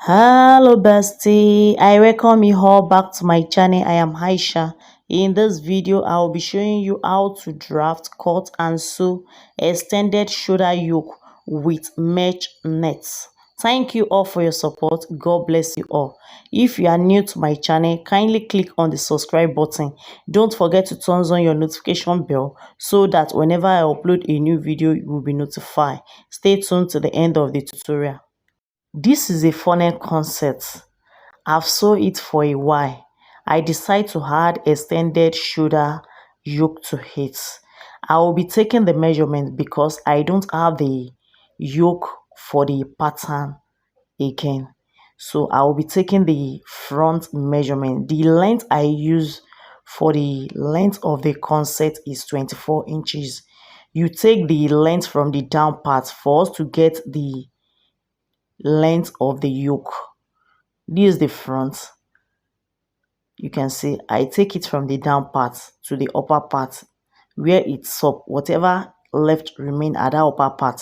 Hello bestie, I welcome you all back to my channel. I am Aisha. In this video I will be showing you how to draft, cut and sew extended shoulder yoke with mesh nets. Thank you all for your support. God bless you all. If you are new to my channel, kindly click on the subscribe button. Don't forget to turn on your notification bell so that whenever I upload a new video you will be notified. Stay tuned to the end of the tutorial. This is a funnel concept. I've sewn it for a while. I decide to add extended shoulder yoke to it. I will be taking the measurement because I don't have the yoke for the pattern again. So I will be taking the front measurement. The length I use for the length of the corset is 24 inches. You take the length from the down part for us to get the length of the yoke. This is the front. You can see I take it from the down part to the upper part where it's up. Whatever left remain at that upper part,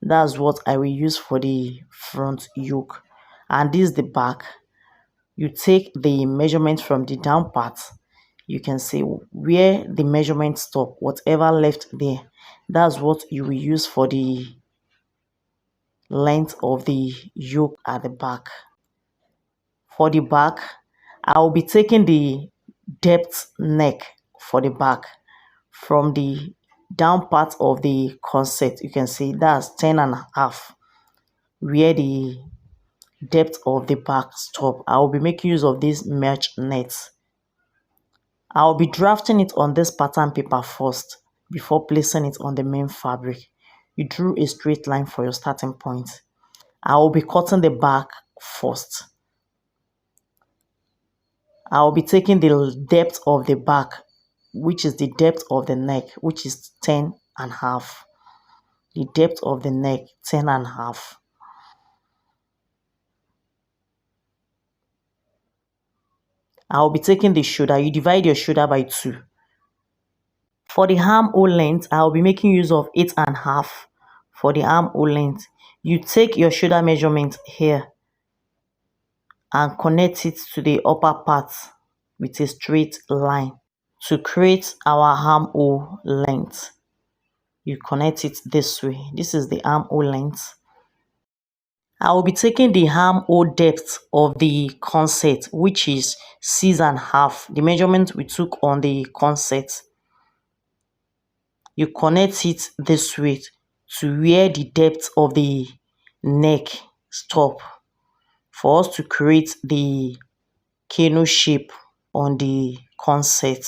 that's what I will use for the front yoke. And this is the back. You take the measurement from the down part. You can see where the measurement stop, whatever left there, that's what you will use for the length of the yoke at the back. For the back, I will be taking the depth neck for the back from the down part of the corset. You can see that's 10.5 where the depth of the back stop. I will be making use of this mesh net. I will be drafting it on this pattern paper first before placing it on the main fabric. You drew a straight line for your starting point. I will be cutting the back first. I will be taking the depth of the back, which is the depth of the neck, which is 10.5. The depth of the neck, 10.5. I will be taking the shoulder. You divide your shoulder by 2. For the armhole length, I will be making use of 8.5. For the armhole length, you take your shoulder measurement here and connect it to the upper part with a straight line to create our armhole length. You connect it this way. This is the armhole length. I will be taking the armhole depth of the corset, which is 6.5. The measurement we took on the corset. You connect it this way to where the depth of the neck stop for us to create the canoe shape on the corset.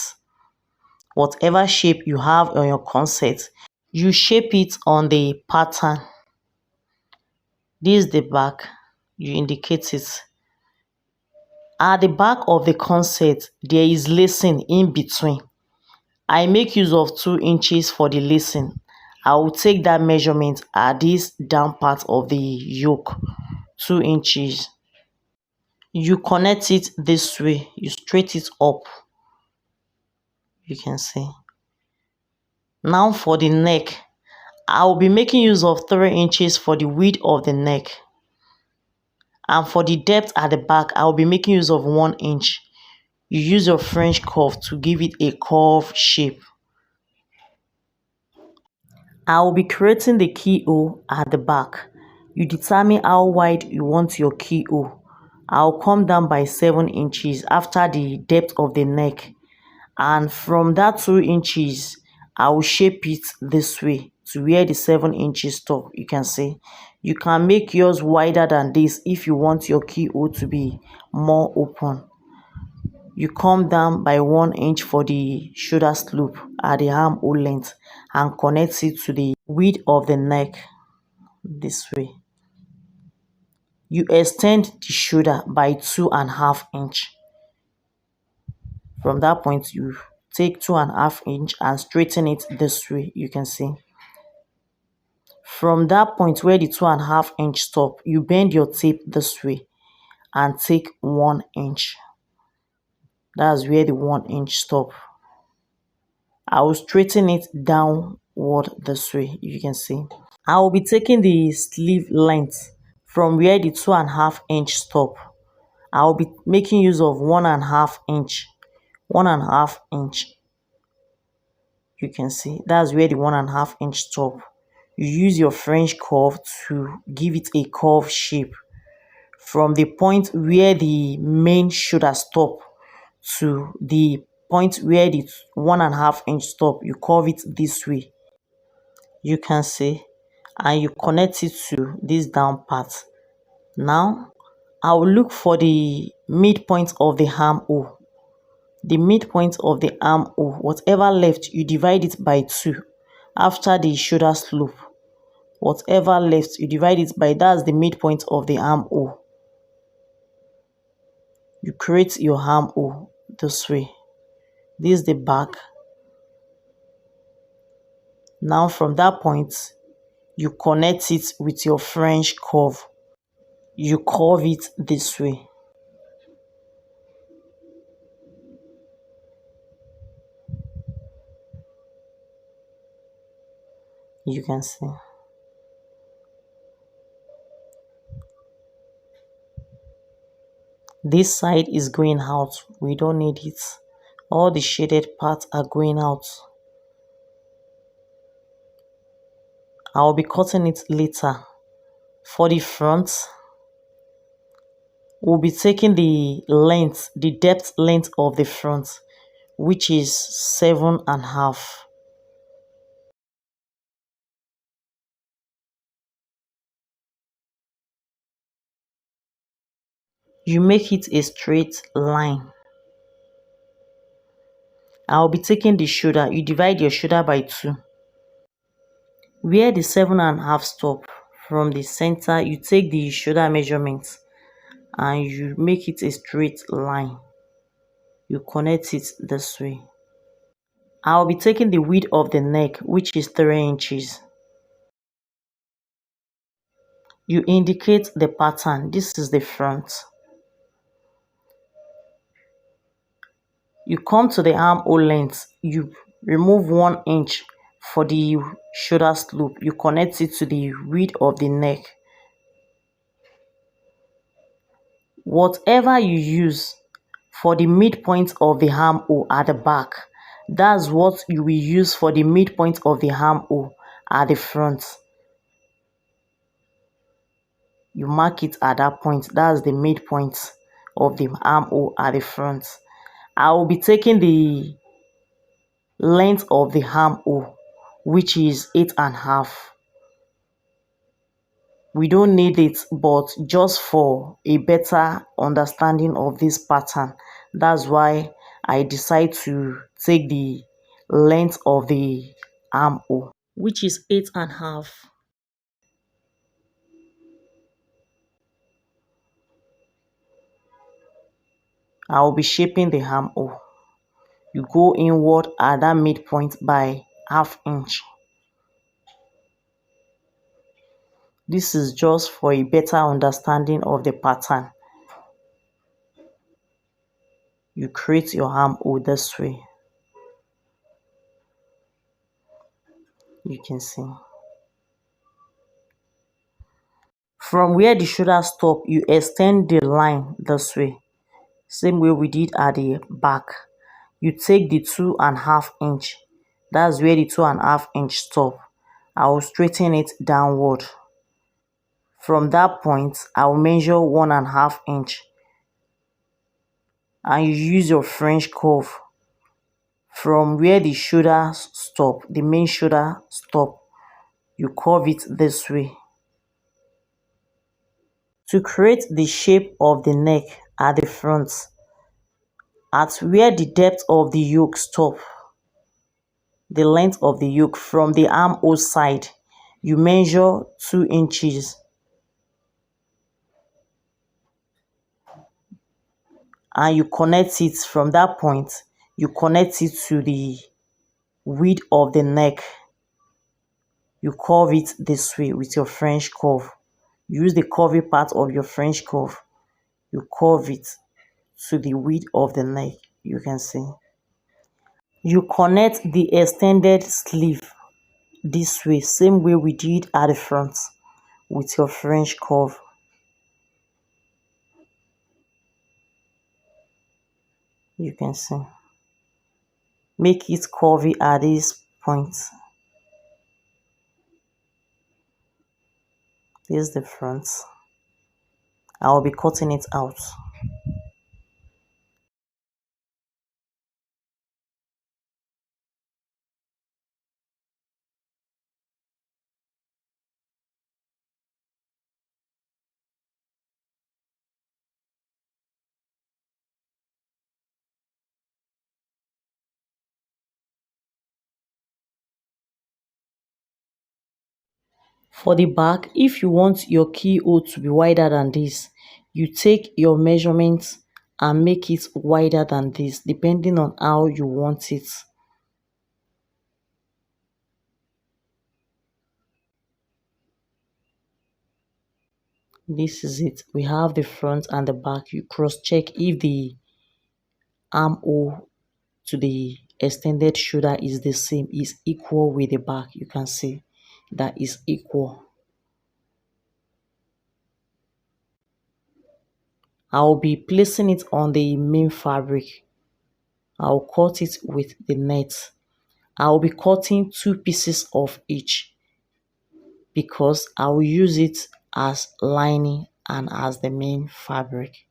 Whatever shape you have on your corset, you shape it on the pattern. This is the back. You indicate it. At the back of the corset, there is lacing in between. I make use of 2 inches for the lacing. I will take that measurement at this down part of the yoke, 2 inches. You connect it this way. You straight it up. You can see. Now for the neck, I will be making use of 3 inches for the width of the neck. And for the depth at the back, I will be making use of 1 inch. You use your French curve to give it a curve shape. I will be creating the keyhole at the back. You determine how wide you want your keyhole. I'll come down by 7 inches after the depth of the neck. And from that 2 inches, I will shape it this way to where the 7 inches stop. You can see. You can make yours wider than this if you want your keyhole to be more open. You come down by 1 inch for the shoulder slope at the armhole length and connect it to the width of the neck this way. You extend the shoulder by 2.5 inch. From that point, you take 2.5 inch and straighten it this way. You can see. From that point where the 2.5 inch stop, you bend your tape this way and take 1 inch. That's where the 1 inch stop. I will straighten it downward this way. You can see. I will be taking the sleeve length from where the 2.5 inch stop, I'll be making use of 1.5 inch. 1.5 inch. You can see that's where the 1.5 inch stop. You use your French curve to give it a curve shape from the point where the main shoulder stop to the point where the 1.5 inch stop. You curve it this way. You can see, and you connect it to this down part. Now I will look for the midpoint of the armhole. The midpoint of the armhole, whatever left, you divide it by 2 after the shoulder slope. Whatever left, you divide it by, that's the midpoint of the armhole. You create your armhole this way. This is the back. Now from that point, you connect it with your French curve. You curve it this way. You can see. This side is going out. We don't need it. All the shaded parts are going out. I'll be cutting it later. For the front, we'll be taking the length, the depth length of the front, which is 7.5. You make it a straight line. I'll be taking the shoulder. You divide your shoulder by 2. Where the 7.5 stop, from the center, you take the shoulder measurement and you make it a straight line. You connect it this way. I'll be taking the width of the neck, which is 3 inches. You indicate the pattern. This is the front. You come to the armhole length. You remove 1 inch for the shoulder slope. You connect it to the width of the neck. Whatever you use for the midpoint of the armhole at the back, that's what you will use for the midpoint of the armhole at the front. You mark it at that point. That's the midpoint of the armhole at the front. I will be taking the length of the armhole, which is 8.5. We don't need it, but just for a better understanding of this pattern, that's why I decide to take the length of the armhole, which is 8.5. I will be shaping the armhole. You go inward at that midpoint by 1/2 inch. This is just for a better understanding of the pattern. You create your armhole this way. You can see. From where the shoulder stop, you extend the line this way. Same way we did at the back. You take the 2.5 inch. That's where the 2.5 inch stop. I will straighten it downward. From that point, I will measure 1.5 inch. And you use your French curve. From where the shoulder stop, the main shoulder stop, you curve it this way. To create the shape of the neck at the front, at where the depth of the yoke stop, the length of the yoke from the armhole side, you measure 2 inches. And you connect it from that point, you connect it to the width of the neck. You curve it this way with your French curve. Use the curvy part of your French curve. You curve it to the width of the neck. You can see. You connect the extended sleeve this way, same way we did at the front with your French curve. You can see. Make it curvy at this point. This is the front. I'll be cutting it out. For the back, if you want your keyhole to be wider than this, you take your measurements and make it wider than this, depending on how you want it. This is it. We have the front and the back. You cross check if the armhole to the extended shoulder is the same, is equal with the back. You can see that is equal. I'll be placing it on the main fabric. I'll cut it with the net. I'll be cutting 2 pieces of each because I will use it as lining and as the main fabric.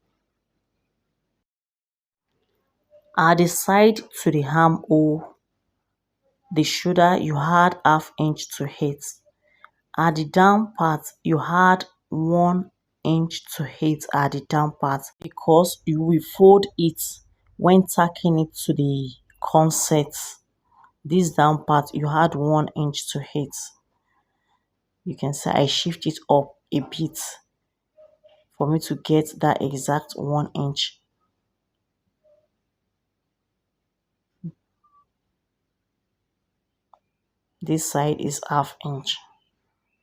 At the side to the armhole, the shoulder, you had ½ inch to hit. At the down part, you had 1 inch to hit at the down part because you will fold it when tacking it to the corset. This down part, you had 1 inch to hit. You can see I shift it up a bit for me to get that exact 1 inch. This side is ½ inch.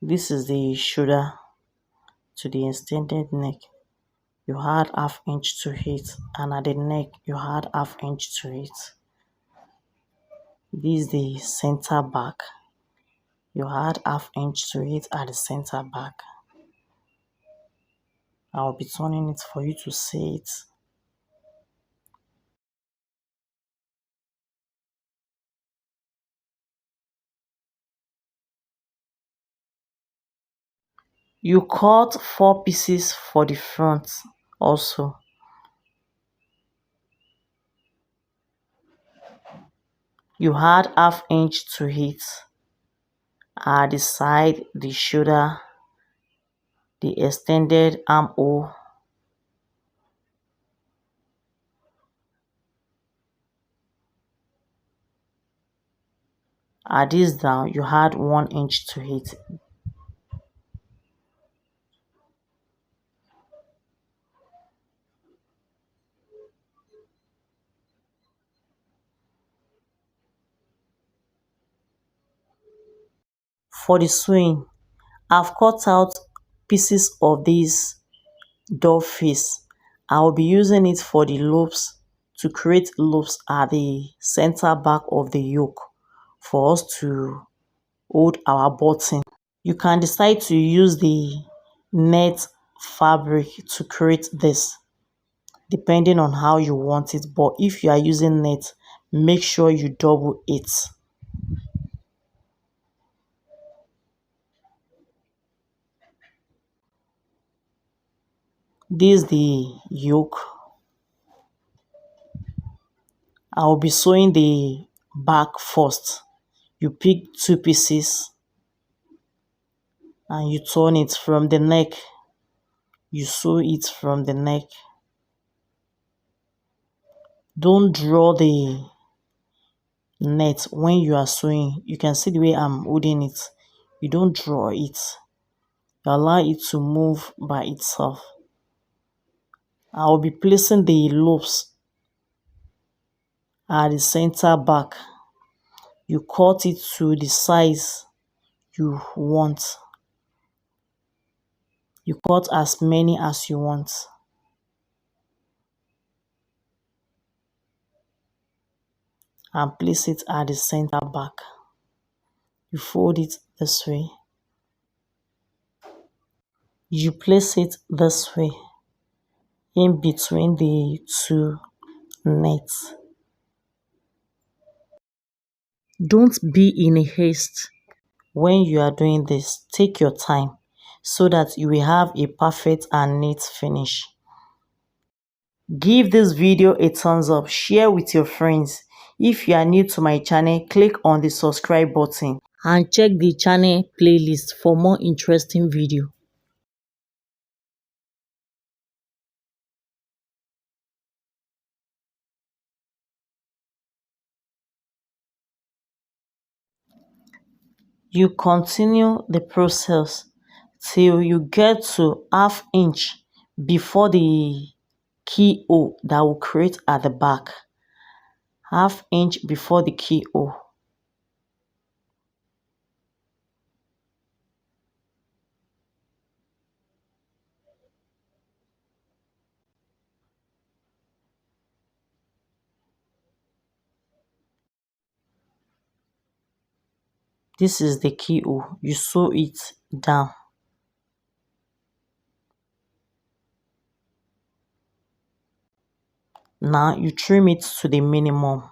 This is the shoulder to the extended neck. You had ½ inch to hit, and at the neck you had ½ inch to hit. This is the center back. You had ½ inch to hit at the center back. I'll be turning it for you to see it. You cut 4 pieces for the front also. You had ½ inch to hit at the side, the shoulder, the extended armhole. At this down, you had 1 inch to hit. For the sewing, I've cut out pieces of this doll face. I'll be using it for the loops to create loops at the center back of the yoke for us to hold our button. You can decide to use the net fabric to create this depending on how you want it, but if you are using net, make sure you double it. This is the yoke. I'll be sewing the back first. You pick 2 pieces and you turn it from the neck. You sew it from the neck. Don't draw the net when you are sewing. You can see the way I'm holding it. You don't draw it. You allow it to move by itself. I'll be placing the loops at the center back. You cut it to the size you want. You cut as many as you want. And place it at the center back. You fold it this way. You place it this way in between the 2 net. Don't be in a haste when you are doing this. Take your time so that you will have a perfect and neat finish. Give this video a thumbs up, share with your friends. If you are new to my channel, click on the subscribe button and check the channel playlist for more interesting video. You continue the process till you get to ½ inch before the keyhole that will create at the back. ½ inch before the keyhole. This is the keyhole. You sew it down. Now you trim it to the minimum.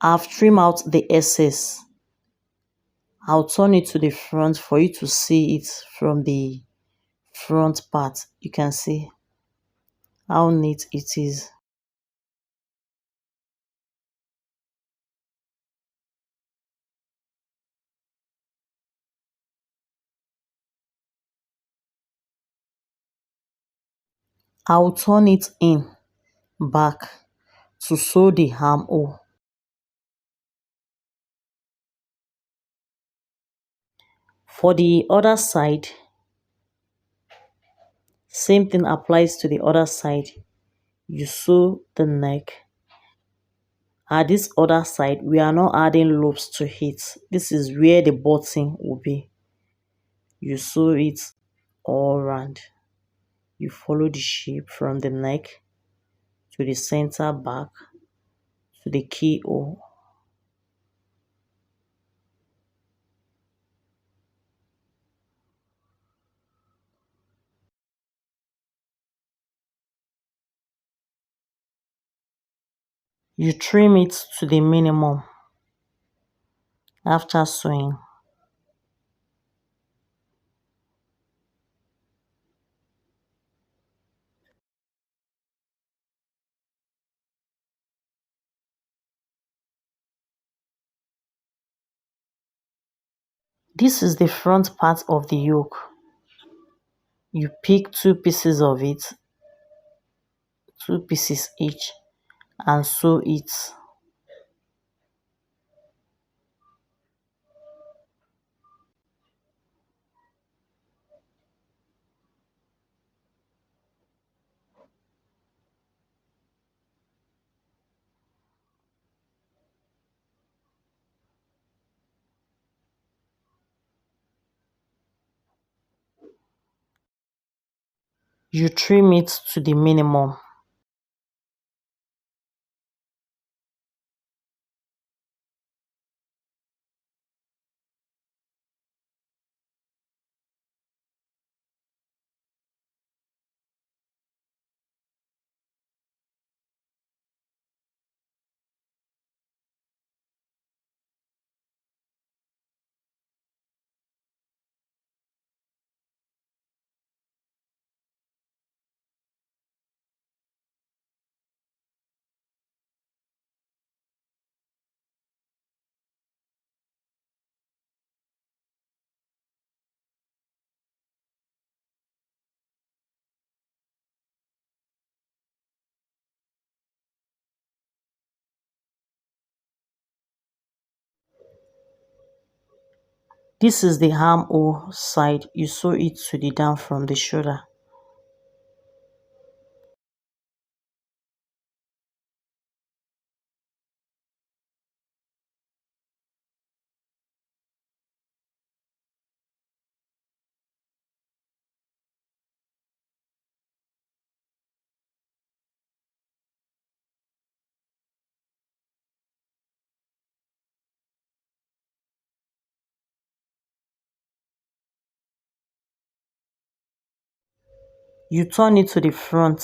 I've trimmed out the excess. I'll turn it to the front for you to see it from the front part. You can see how neat it is. I'll turn it in back to sew the armhole. For the other side, same thing applies to the other side. You sew the neck. At this other side, we are not adding loops to it. This is where the button will be. You sew it all around. You follow the shape from the neck to the center back to the keyhole. You trim it to the minimum after sewing. This is the front part of the yoke. You pick 2 pieces of it, 2 pieces each, and sew it. You trim it to the minimum. This is the armhole side. You sew it to the down from the shoulder. You turn it to the front.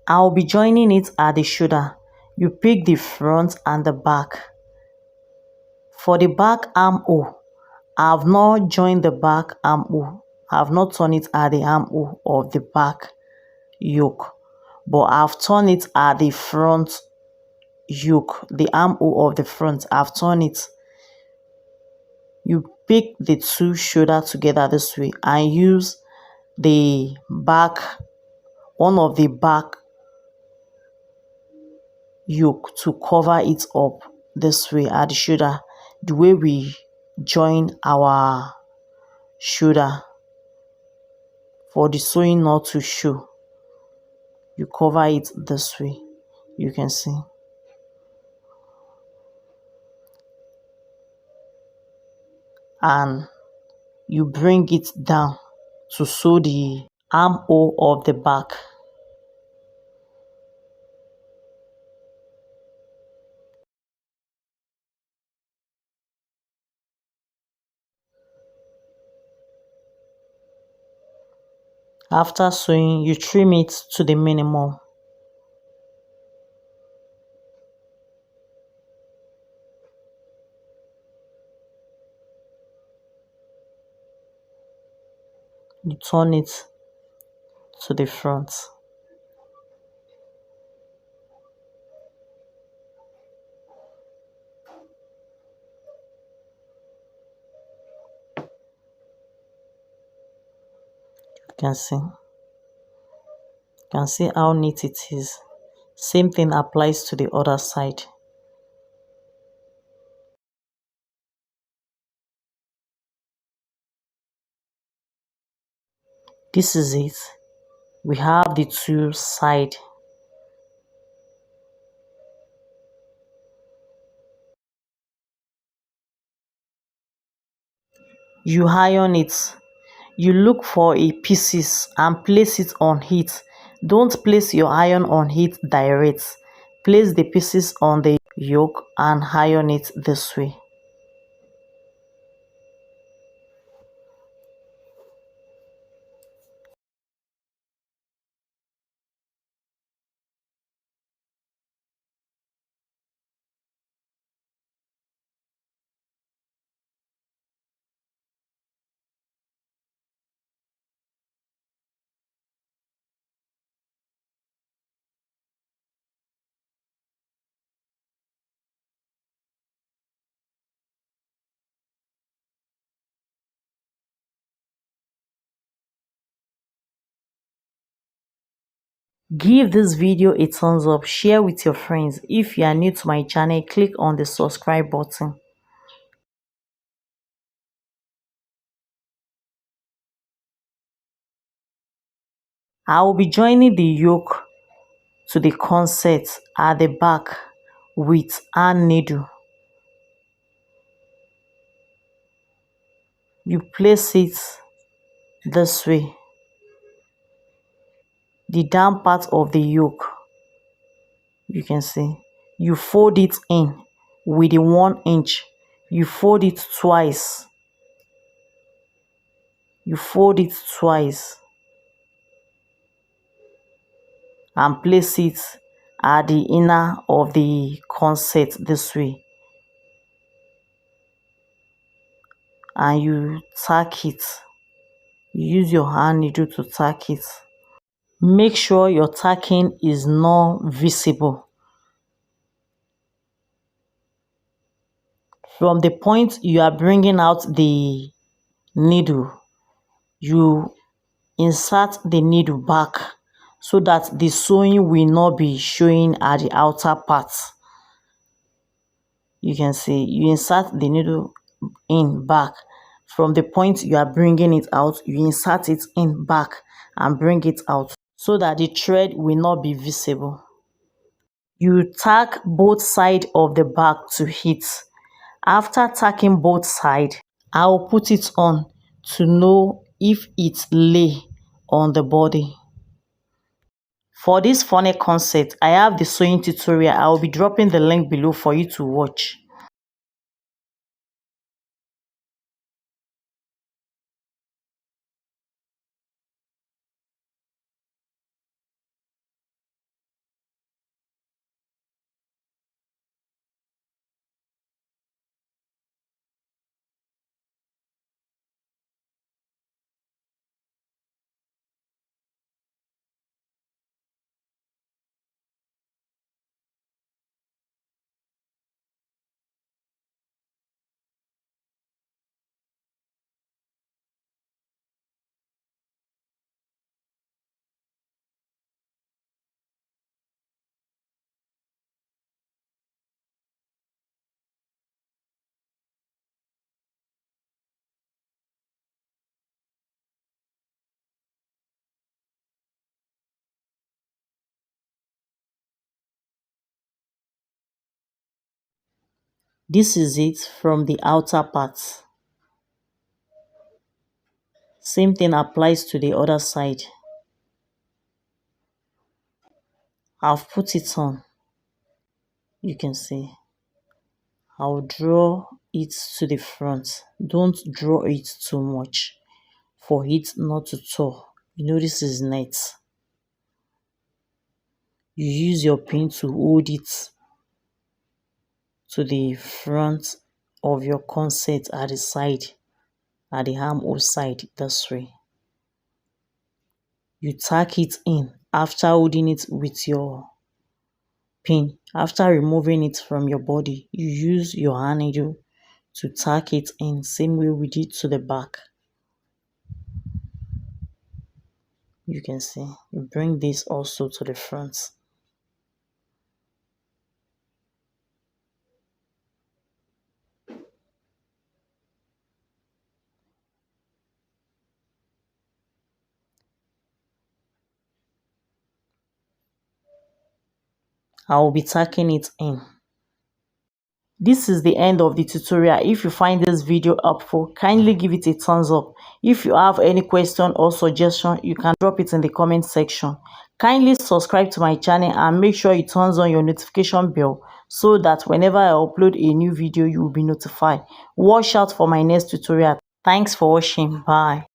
I'll be joining it at the shoulder. You pick the front and the back. For the back armhole, I've not joined the back armhole. I've not turned it at the armhole of the back yoke, but I've turned it at the front yoke, the armhole of the front. I've turned it. You pick the two shoulder together this way and use the back, one of the back yoke to cover it up this way at the shoulder, the way we join our shoulder for the sewing not to show. You cover it this way, you can see, and you bring it down to sew the armhole of the back. After sewing, you trim it to the minimum. You turn it to the front. You can see how neat it is. Same thing applies to the other side. This is it. We have the two side. You iron it. You look for a pieces and place it on heat. Don't place your iron on heat direct. Place the pieces on the yoke and iron it this way. Give this video a thumbs up, share with your friends. If you are new to my channel, click on the subscribe button. I will be joining the yoke to the corset at the back with hand needle. You place it this way, the down part of the yoke, you can see. You fold it in with the 1 inch. You fold it twice. You fold it twice and place it at the inner of the corset this way, and you tack it. You use your hand needle to tack it. Make sure your tacking is not visible. From the point you are bringing out the needle, you insert the needle back so that the sewing will not be showing at the outer part. You can see you insert the needle in back. From the point you are bringing it out, you insert it in back and bring it out so that the thread will not be visible. You tack both sides of the back to hit. After tacking both sides, I will put it on to know if it lay on the body. For this funny concept, I have the sewing tutorial. I will be dropping the link below for you to watch. This is it from the outer part. Same thing applies to the other side. I've put it on. You can see. I'll draw it to the front. Don't draw it too much for it not to tear. You know this is net. You use your pin to hold it to the front of your corset at the side, at the armhole side, this way. You tack it in after holding it with your pin. After removing it from your body, you use your hand needle to tack it in, same way we did to the back. You can see. You bring this also to the front. I will be tacking it in. This is the end of the tutorial. If you find this video helpful, kindly give it a thumbs up. If you have any question or suggestion, you can drop it in the comment section. Kindly subscribe to my channel and make sure you turn on your notification bell so that whenever I upload a new video, you will be notified. Watch out for my next tutorial. Thanks for watching. Bye.